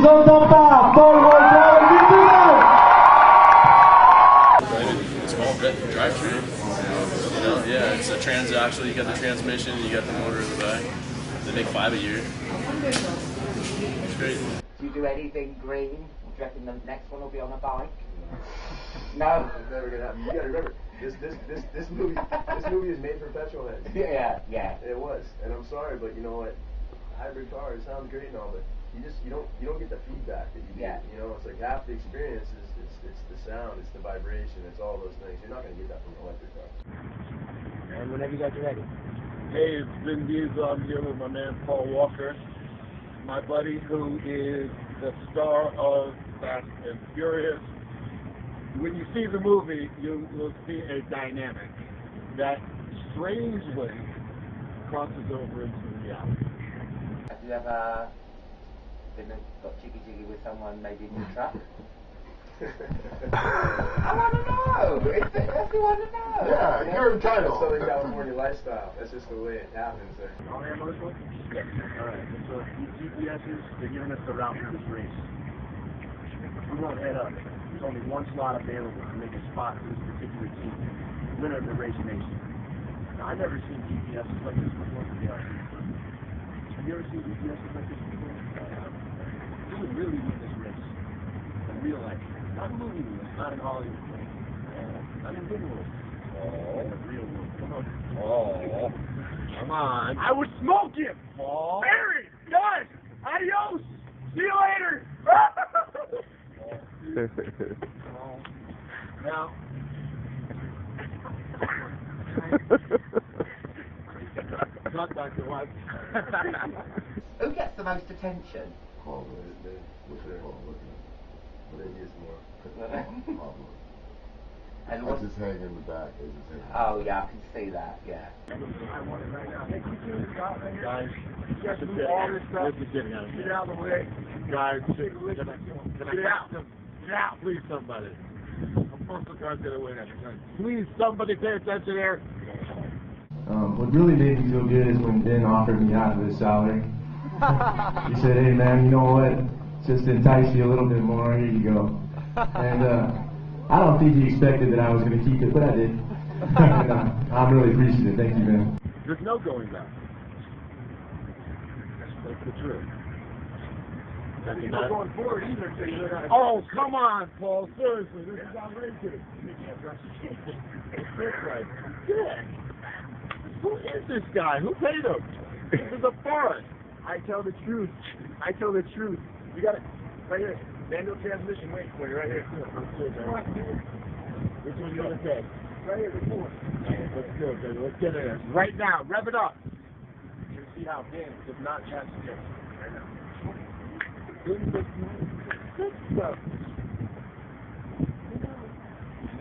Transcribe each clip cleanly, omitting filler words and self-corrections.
autres part, Paul Walker et Vin Diesel. Small drivetrain. You know, yeah, it's a transaxle. You got the transmission, you got the motor in the back. They make 5 a year. It's great. Do you do anything green? Do you reckon the next one will be on a bike? No. It's never gonna happen. You gotta remember, this movie is made for petrol heads. Yeah. It was, and I'm sorry, but you know what? Hybrid cars sound great and all, but you don't get the feedback that you get. You know, it's like half the experience is it's the sound, it's the vibration, it's all those things. You're not gonna get that from an electric car. And whenever you guys are ready. Hey, it's Vin Diesel. I'm here with my man Paul Walker, my buddy who is the star of Fast and Furious. When you see the movie, you will see a dynamic that strangely crosses over into reality. Have you ever got jiggy with someone maybe in your truck? I want to know. Everyone to know. Yeah, you're entitled. Southern California lifestyle. That's just the way it happens there. All right, motorsport? Yes. All right. So these GPSs, they're giving us the route for this race. We won't head up. There's only one slot available to make a spot for this particular team. Winner of the race nation. Now, I've never seen GPSs like this before, to be honest. Have you ever seen GPSs like this before? You would really win this race in real life. Not in movie world, not in Hollywood. Not in good world. Oh, in the real world. Come on. Oh, come on. I would smoke him. Oh. Barry, guys, adios. See you later. Now. Not Dr. Watts. Who gets the most attention? Paul, what's their Paul looking at? What they use more? And I just hang in the back. oh yeah, I can see that. Yeah. I want it right now. Hey, can you do this out right here? Guys, just move all this stuff. Get out of the way. Guys, can I get out? Get out, please, somebody. I'm supposed to get away next time. Please, somebody pay attention here. What really made me feel good is when Ben offered me half of his salary. He said, "Hey man, you know what? Just to entice you a little bit more, here you go." And I don't think he expected that I was going to keep it, but I did. And, I'm really appreciative. Thank you, man. There's no going back. That's the truth. There's no going forward either. Oh, come on, Paul. Seriously, this is outrageous. Yeah. Who is this guy? Who paid him? This is a forest. I tell the truth. I tell the truth. You got it right here. Manual transmission. Wait for you right here. Which one you gonna take? Right here. Which one? Let's go, baby. Let's get in. Right now. Rev it up. You see how Dan does not catch the right now. Good stuff.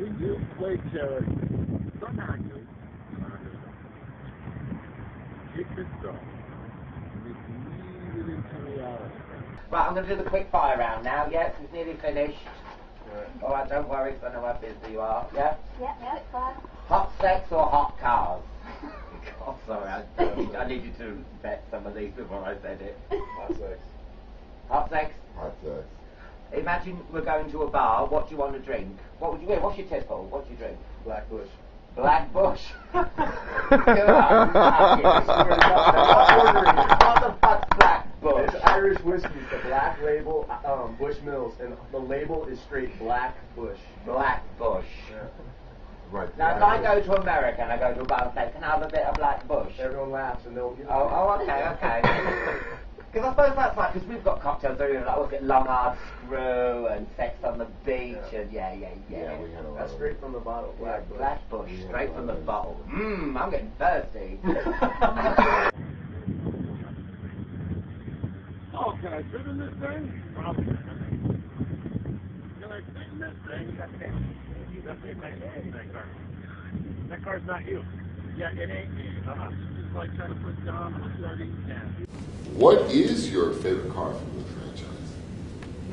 We do play charity. Somehow you. Kick this off. Lead it into reality. Right, I'm going to do the quick fire round now. Yeah, it's nearly finished. All right, don't worry, 'cause I know how busy you are. Yeah. Yeah, it's fine. Hot sex or hot cars? Oh, sorry, I need you to vet some of these before I said it. Hot sex. Hot sex? Hot sex. Imagine we're going to a bar. What do you want to drink? What would you? What's your tipple? What do you drink? Black Bush. Black Bush. What the fuck's Black Bush? It's Irish whiskey, the black label, Bush Mills, and the label is straight Black Bush. Black Bush. Yeah. Right. Now, if I go to America and I go to a bar and say, "Can I have a bit of Black Bush?" Everyone laughs and they'll give Okay. Because I suppose that's like, because we've got cocktails there, like, we'll get Long Hard Screw and Sex on the Beach, and yeah. Yeah, we had a lot That's of straight from the bottle. Black Bush. Black Bush, straight from the bottle. I'm getting thirsty. Oh, can I fit in this thing? Probably. Can I fit in this thing? That car's not you. Yeah, it ain't me. It's like trying to put down a 30 can. What is your favorite car from the franchise?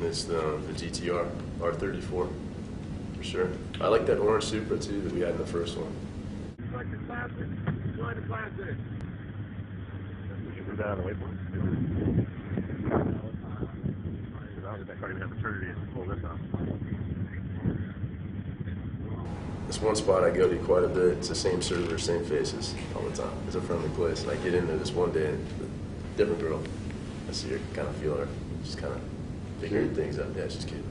It's the GTR R34 for sure. I like that orange Supra too that we had in the first one. You like the classic? You like the classic? Did you put that on the whiteboard? don't even have eternity to pull this off. This one spot I go to quite a bit. It's the same server, same faces all the time. It's a friendly place. And I get in there this one day, and a different girl. I see her, kind of feel her. Just kind of figuring things out. Yeah, she's cute.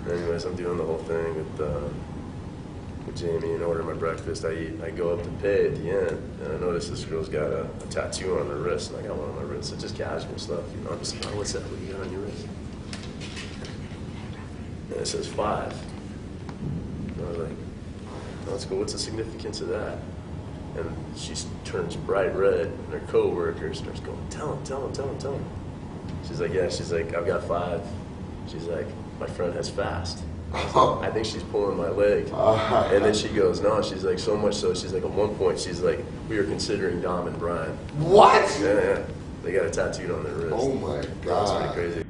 Anyways, I'm doing the whole thing with Jamie and ordering my breakfast. I eat. I go up to pay at the end, and I notice this girl's got a tattoo on her wrist, and I got one on my wrist. It's just casual stuff, you know. I'm just like, oh, what's that? What do you got on your wrist? And it says 5. And I was like, oh, let's go. What's the significance of that? And she turns bright red, and her coworker starts going, tell him. She's like, yeah. She's like, I've got 5. She's like, my friend has fast. I think she's pulling my leg. And then she goes, no. She's like, so much so. She's like, at one point, she's like, we were considering Dom and Brian. What? Yeah. They got it tattooed on their wrist. Oh my That's God. pretty crazy.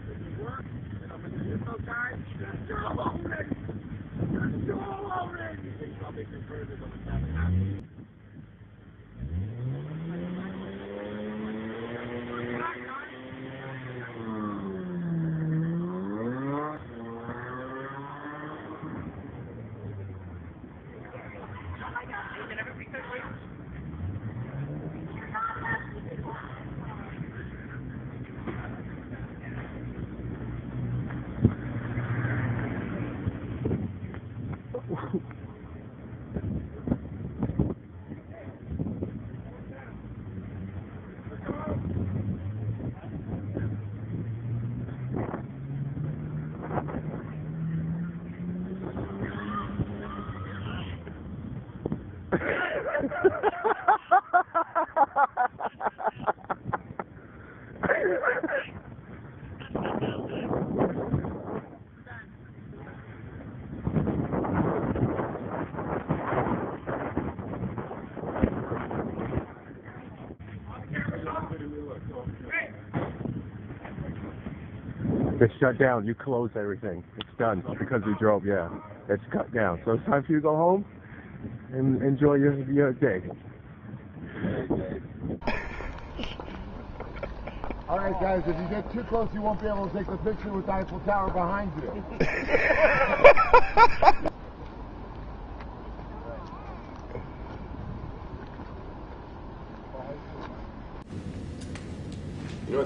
It's shut down. You closed everything. It's done because we drove. Yeah, it's cut down. So it's time for you to go home and enjoy your day. All right, guys, if you get too close, you won't be able to take the picture with the Eiffel Tower behind you.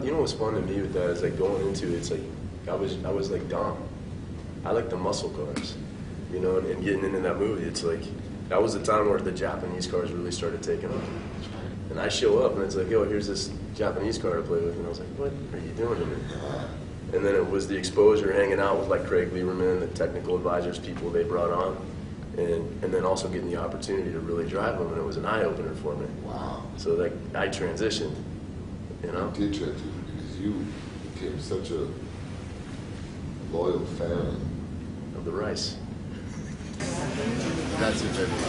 You know what's fun to me with that is like going into it, it's like I was like Dom. I like the muscle cars, you know, and getting into that movie. It's like that was the time where the Japanese cars really started taking off. And I show up and it's like, yo, here's this Japanese car to play with, and I was like, what are you doing to me? And then it was the exposure, hanging out with like Craig Lieberman, the technical advisors, people they brought on, and then also getting the opportunity to really drive them, and it was an eye opener for me. Wow. So like I transitioned. You know? You did transition because you became such a loyal fan of the rice. That's your favorite.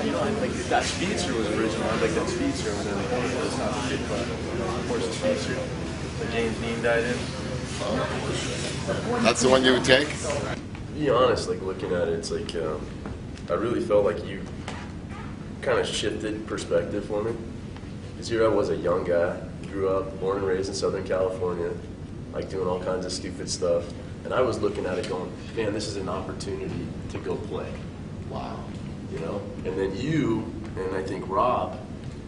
You know, like that Speedster was original. I like that Speedster, and then it's not the big car. Of course, the Speedster that James Dean died in. That's the one you would take? To be honest, like looking at it, it's like I really felt like you kind of shifted perspective for me. Because here I was, a young guy, grew up, born and raised in Southern California, like doing all kinds of stupid stuff. And I was looking at it going, man, this is an opportunity to go play. Wow. You know? And then you, and I think Rob,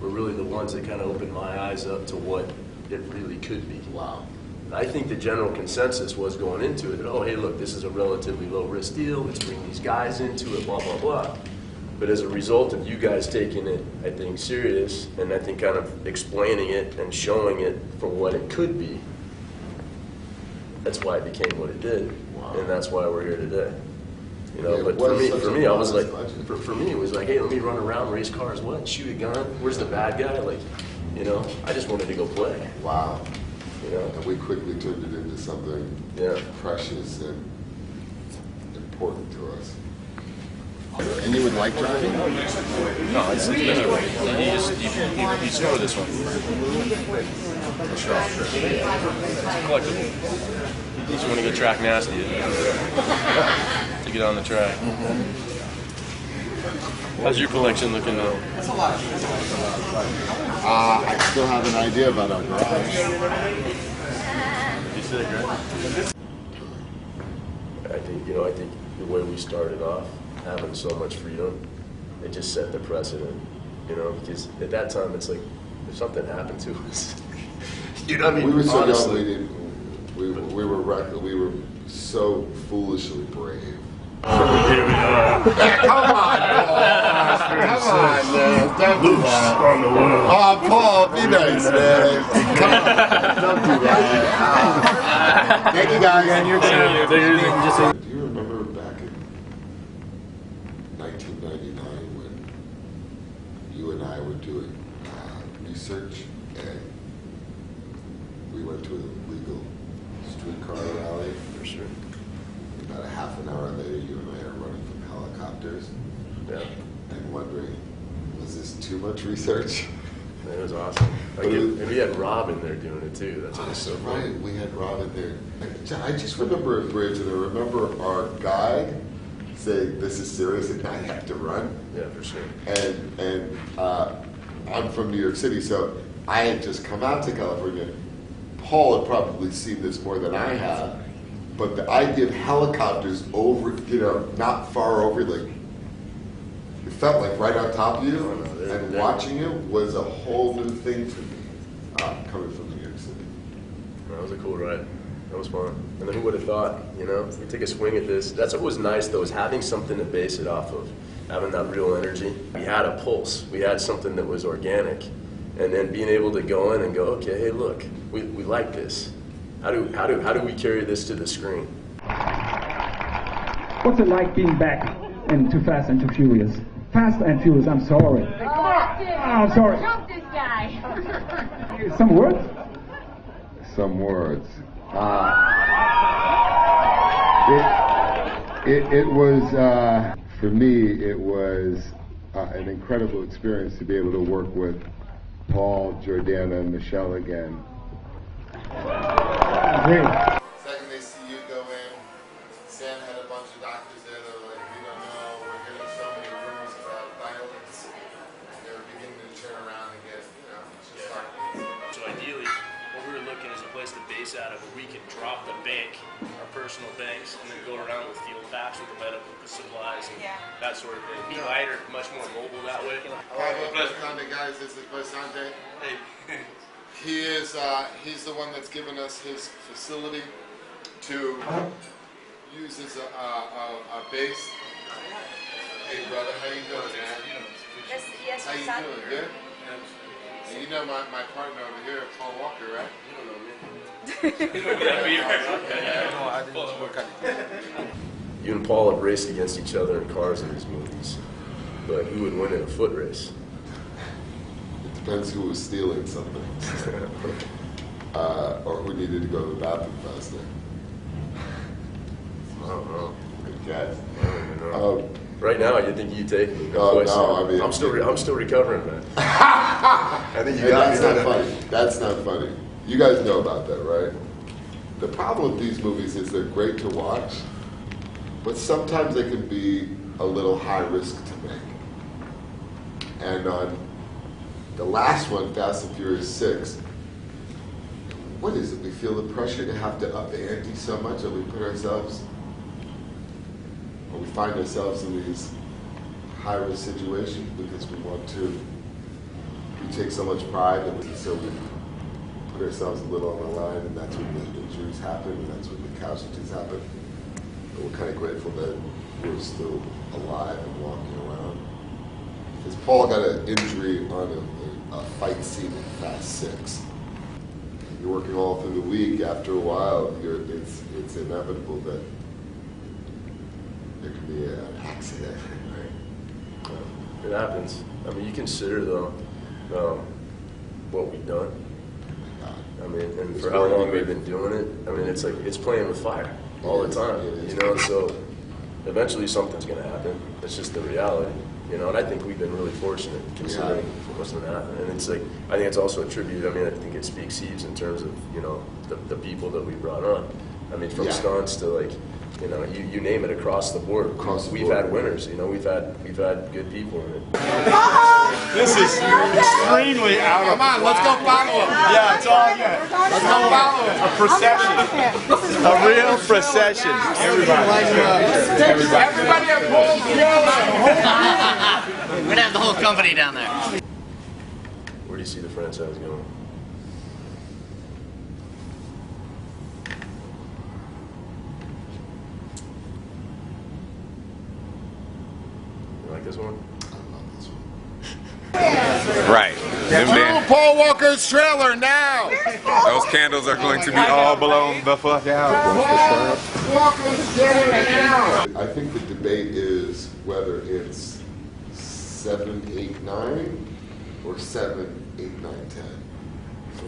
were really the ones that kind of opened my eyes up to what it really could be. Wow. And I think the general consensus was going into it that, oh, hey, look, this is a relatively low-risk deal. Let's bring these guys into it, blah, blah, blah. But as a result of you guys taking it, I think, serious, and I think kind of explaining it and showing it for what it could be, that's why it became what it did. Wow. And that's why we're here today. You know, Yeah, but for me, I was like, for me, it was like, hey, let me run around, race cars, what, shoot a gun, where's the bad guy? Like, you know, I just wanted to go play. Wow. You know? And we quickly turned it into something precious and important to us. And you would like driving? No, it's miserable. You score this one. It's collectible. You just want to get track nasty to get on the track. How's your collection looking now? I still have an idea about our garage. You sick, right? I think the way we started off, having so much freedom, it just set the precedent, because at that time it's like, if something happened to us, you know what I mean? We were so honestly, young, we were so foolishly brave. Here we are. Come on, man. Don't do that. On the world. Oh, Paul, be nice, man. Come on, don't do that. Thank you, guys. Do you remember back in 1999 when you and I were doing research and we went to a legal streetcar rally? for sure. About a half an hour later, you and I are running from helicopters Yeah, and wondering, was this too much research? it was awesome. And we had Rob in there doing it too. That's what was so Right, fun. we had Robin there. I just remember a bridge, and I remember our guide saying, "This is serious, and I have to run." Yeah, for sure. And I'm from New York City, so I had just come out to California. Paul had probably seen this more than I had, but the idea of helicopters over, not far over, like it felt like right on top of you, Oh, no, and they're- watching it was a whole new thing to me, coming from New York City. That was a cool ride. That was fun. And then who would have thought, we take a swing at this. That's what was nice though, is having something to base it off of, having that real energy. We had a pulse. We had something that was organic. And then being able to go in and go, okay, hey, look, we like this. How do we carry this to the screen? What's it like being back in Too Fast and Too Furious? Fast and Furious, I'm sorry. I'm sorry. Jump this guy. Some words? Some words. It was, for me, it was an incredible experience to be able to work with Paul, Jordana, and Michelle again. Great. Second they see you go in, Sam had a bunch of doctors there that were like, we don't know, we're getting so many rumors about violence. And they were beginning to turn around and get, just start. So ideally, what we were looking is a place to base out of where we could drop the bank, our personal banks, and then go around with field packs with the medical supplies and that sort of thing. Be lighter, much more mobile that way. Hi, Basante, guys. This is Basante. Hey. He's the one that's given us his facility to use as a base. Hey, brother, how you doing, man? Yes, How you doing? Good? And you know my partner over here, Paul Walker, right? You and Paul have raced against each other in cars in these movies, but who would win in a foot race? It depends who was stealing something. Or who needed to go to the bathroom faster. I don't know. Good catch. I don't even know. Right now, you think you take me? Oh, question. no, I mean- I'm still recovering, man. I think you Hey, got that's me. not funny. That's not funny. You guys know about that, right? The problem with these movies is they're great to watch, but sometimes they can be a little high risk to make. And on the last one, Fast and Furious 6, what is it? We feel the pressure to have to up the ante so much that we put ourselves, or we find ourselves in these high risk situations because we take so much pride that we put ourselves a little on the line, and that's when the injuries happen, and that's when the casualties happen. But we're kind of grateful that we're still alive and walking around. Because Paul got an injury on a fight scene in Fast 6. You're working all through the week. After a while, it's inevitable that there can be an accident. It happens. I mean, you consider though what we've done. I mean, and for how long we've been doing it. I mean, it's like it's playing with fire all the time. So eventually something's going to happen. It's just the reality. And I think we've been really fortunate considering what's going to happen. And it's like, I think it's also a tribute. I mean, I think it speaks heaps in terms of, the people that we brought on. I mean, from stunts to like You know, you name it across the board. We've had winners. You know, we've had good people in it. This is extremely out of. Come on, let's go follow him. Yeah, it's all good. Let's go follow him. A procession. A real procession. Everybody at Paul's trailer. We're gonna have the whole company down there. Where do you see the franchise going? You like this one? Right. To Paul Walker's trailer now. Those candles are going to be all blown the fuck out. Paul Walker's trailer now. I think the debate is whether it's 7, 8, 9 or 7, 8, 9, 10.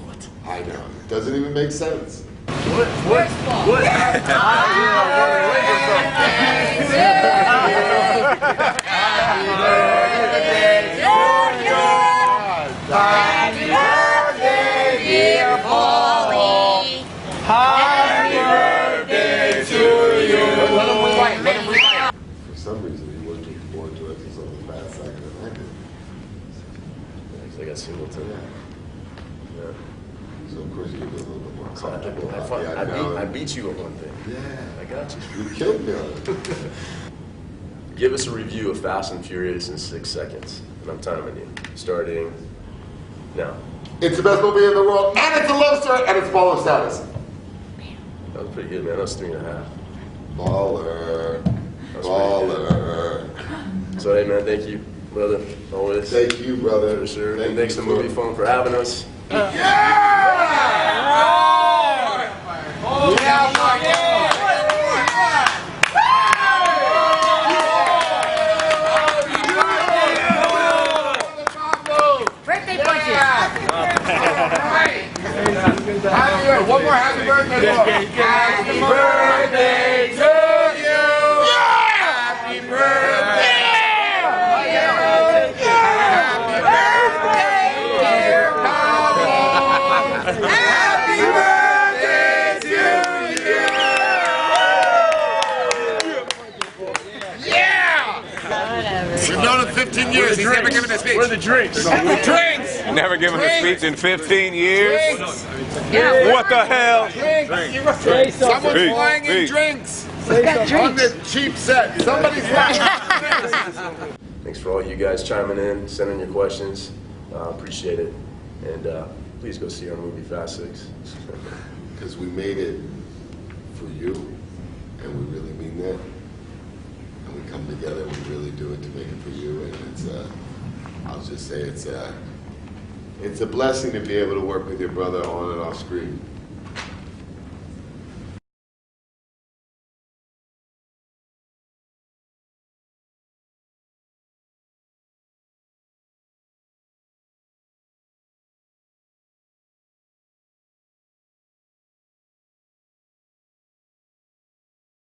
What? I know. It doesn't even make sense. What? Happy birthday, dear Paulie. Happy birthday to you. Let him rewind. For some reason, he worked with more directors on the fast side than I did. I got Singleton. Yeah. So of course you get a little bit more So comfortable. I beat you at one thing. Yeah. I got you. You killed me on it. Give us a review of Fast and Furious in 6 seconds. And I'm timing you. Starting now. It's the best movie in the world, and it's a love story, and it's baller status. That was pretty good, man. That was 3.5. Baller. Baller. So, hey, man, thank you, brother. Always. Thank you, brother. For sure. And thanks to Movie Phone for having us. Birthday punches. One more happy birthday. Happy birthday to you. Happy birthday. Happy birthday, dear Pablo. Happy birthday to you. Yeah. We've known him 15 years. He's never given a speech. Where are the drinks? Drinks. Never given a speech in 15 years. Drinks. What the hell? Someone's flying in drinks. On this cheap set. Somebody's flying. Thanks for all you guys chiming in, sending your questions. Appreciate it. And please go see our movie Fast 6. Because we made it for you, and we really mean that. And we come together, we really do it to make it for you, and it's I'll just say it's a blessing to be able to work with your brother on and off screen.